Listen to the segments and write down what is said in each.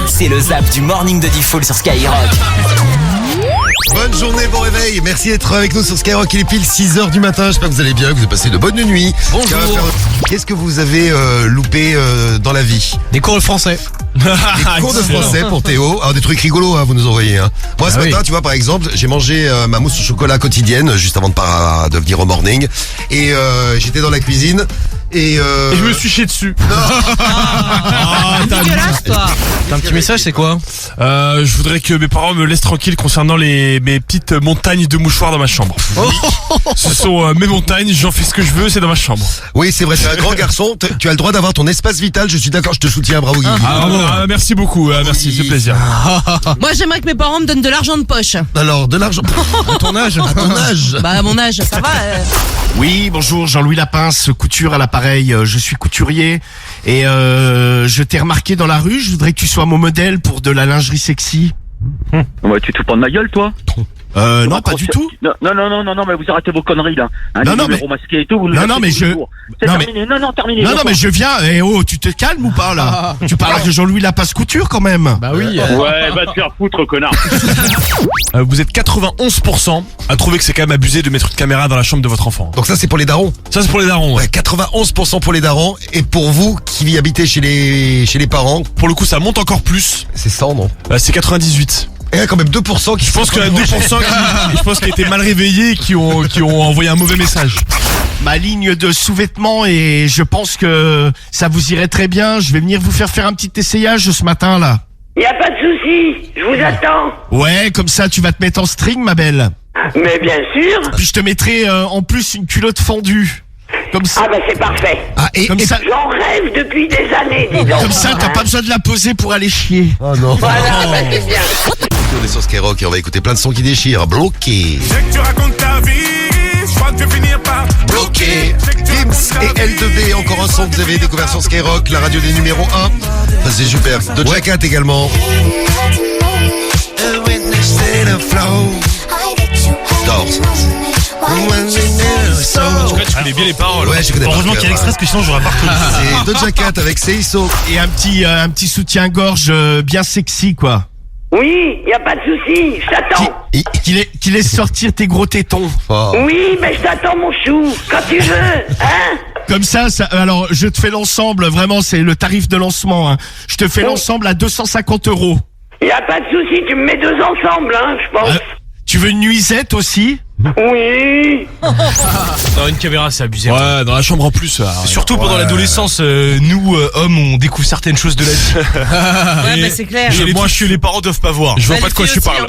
C'est le zap du morning de Diffoul sur Skyrock. Bonne journée, bon réveil. Merci d'être avec nous sur Skyrock. Il est pile 6h du matin. J'espère que vous allez bien, que vous avez passé de bonnes nuits. Bonjour. Qu'est-ce que vous avez loupé dans la vie? Des cours de français. Des cours de français pour Théo. Alors des trucs rigolos, vous nous envoyez. Moi ce matin, tu vois, par exemple, j'ai mangé ma mousse au chocolat quotidienne juste avant de venir au morning. Et j'étais dans la cuisine. Et je me suis chié dessus. Dégueulasse, toi. T'as un petit message, c'est quoi? Je voudrais que mes parents me laissent tranquille concernant mes petites montagnes de mouchoirs dans ma chambre. Ce sont mes montagnes, j'en fais ce que je veux, c'est dans ma chambre. Oui, c'est vrai, tu es un grand garçon. Tu as le droit d'avoir ton espace vital. Je suis d'accord, je te soutiens, bravo Guy. Merci beaucoup, merci, c'est plaisir. Moi, j'aimerais que mes parents me donnent de l'argent de poche. Alors, de l'argent. À ton âge? À ton âge. Bah, à mon âge, ça va. Oui, bonjour, Jean-Louis Lapince, couture à l'appareil, je suis couturier et je t'ai remarqué dans la rue, je voudrais que tu sois mon modèle pour de la lingerie sexy. Ouais, tu te prends de ma gueule, toi? Non, pas du tout. Non, mais vous arrêtez vos conneries, là. Non, les numéros masqués et tout, vous nous Non, achetez non, mais tous les jours. C'est non, terminé. Terminé. Non, mais je viens, tu te calmes ou pas, là? Tu parles avec Jean-Louis Lapince couture, quand même. Bah oui. Ouais, va te faire foutre, connard. Vous êtes 91% à trouver que c'est quand même abusé de mettre une caméra dans la chambre de votre enfant. Donc ça, c'est pour les darons. Ça, c'est pour les darons. Ouais, 91% pour les darons. Et pour vous qui habitez chez les parents, Pour le coup, ça monte encore plus. c'est 100, non? C'est 98. Et il y a quand même 2% qui Je pense qu'il y en a 2% qui étaient mal réveillés et qui ont envoyé un mauvais message. Ma ligne de sous-vêtements et je pense que ça vous irait très bien. Je vais venir vous faire un petit essayage ce matin, là. Y a pas de souci, je vous attends. Ouais, comme ça, tu vas te mettre en string, ma belle. Mais bien sûr. Puis je te mettrai en plus une culotte fendue. Comme ça. Ah bah c'est parfait. Comme ça, J'en rêve depuis des années, dis donc. comme ça, t'as pas besoin de la poser pour aller chier. Oh non. Voilà, bah c'est bien. On est sur Skyrock et on va écouter plein de sons qui déchirent. Bloqué. Tu racontes ta vie, je crois que tu vas finir par Bloqué. Gims et L2B, encore un son que vous avez découvert sur Skyrock, la radio des numéros 1. Ça, c'est super. Doja Cat également. J'adore ça. Tu connais bien les paroles. Ouais, je connais pas. Heureusement qu'il y a l'extrait, parce que sinon j'aurais pas reconnu. C'est Doja Cat avec Seiso. Et un petit soutien-gorge bien sexy, quoi. Oui, y a pas de souci, je t'attends. Qui laisse sortir tes gros tétons. Oh. Oui, mais je t'attends mon chou, quand tu veux, hein. Comme ça, alors je te fais l'ensemble, vraiment c'est le tarif de lancement, hein. Je te fais l'ensemble à 250 €. Y a pas de souci, tu me mets deux ensemble, hein, je pense. Tu veux une nuisette aussi? Oui. Non, une caméra, c'est abusé. Ouais, dans la chambre en plus. Surtout pendant l'adolescence, nous, hommes, on découvre certaines choses de la vie. Ouais, bah, c'est clair. Moi, les parents doivent pas voir. Je vois Bah, pas de quoi les tu filles parles.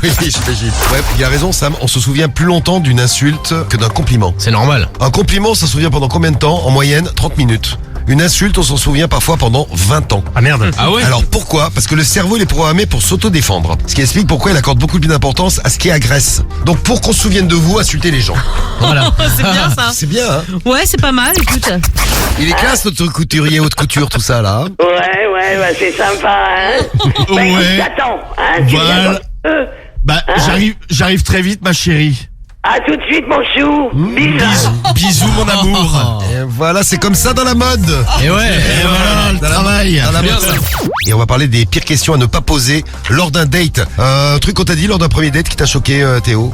Oui, j'imagine. Ouais, il a raison Sam, on se souvient plus longtemps d'une insulte que d'un compliment. C'est normal. Un compliment, ça se souvient pendant combien de temps? En moyenne, 30 minutes. Une insulte, on s'en souvient parfois pendant 20 ans. Ah merde. Ah ouais? Alors pourquoi? Parce que le cerveau il est programmé pour s'auto-défendre. Ce qui explique pourquoi il accorde beaucoup d'importance à ce qui agresse. Donc pour qu'on se souvienne de vous, insultez les gens. Voilà. C'est bien, ça. C'est bien, hein? Ouais, c'est pas mal, écoute. Il est classe notre couturier haute couture, tout ça là. Ouais, c'est sympa, hein. Bah, écoute, Ouais. je t'attends, hein, tu viens Voilà. dans le feu. Bah, j'arrive très vite, ma chérie. À tout de suite, mon chou. Bisous. Bisous, mon amour. Et voilà, c'est comme ça dans la mode. Et ouais. Et voilà, le travail. Dans la mode. Et on va parler des pires questions à ne pas poser lors d'un date. Un truc qu'on t'a dit lors d'un premier date qui t'a choqué, Théo?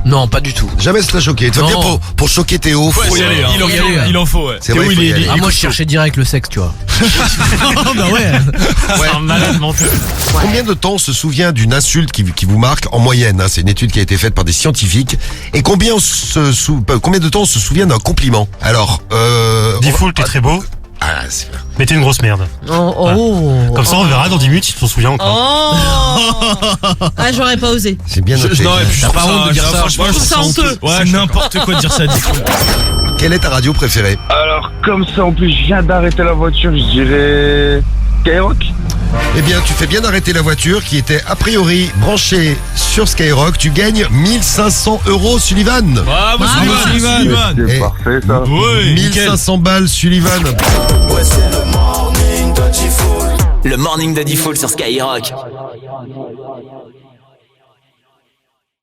Non, pas du tout. Jamais ça t'a choqué. Tu vas Non. bien pour choquer Théo. Faut y aller, il en faut, il en faut, ouais. C'est vrai, il faut y aller. Ah, moi, je cherchais direct le sexe, tu vois. Bah ouais. Ouais. Un malade menteur. Combien de temps on se souvient d'une insulte qui vous marque en moyenne, hein? C'est une étude qui a été faite par des scientifiques. Et combien de temps on se souvient d'un compliment? Alors, Diffoul, t'es très beau, ah, c'est bien. mais t'es une grosse merde. Oh. Comme ça, on verra dans 10 minutes si tu t'en souviens encore. Oh. Ah, j'aurais pas osé. C'est bien noté. Non, et puis je T'as pas honte de dire ça. franchement, Je trouve ça honteux. Ouais, n'importe quoi de dire ça. Quelle est ta radio préférée? Alors, comme ça, en plus, je viens d'arrêter la voiture, je dirais... Skyrock. Eh bien, tu fais bien d'arrêter la voiture qui était a priori branchée sur Skyrock. Tu gagnes 1500 €, Sullivan. Bravo, Ah, Sullivan. Eh, C'est parfait, ça. Ouais, 1500 balles, Sullivan. Le morning de Diffoul sur Skyrock.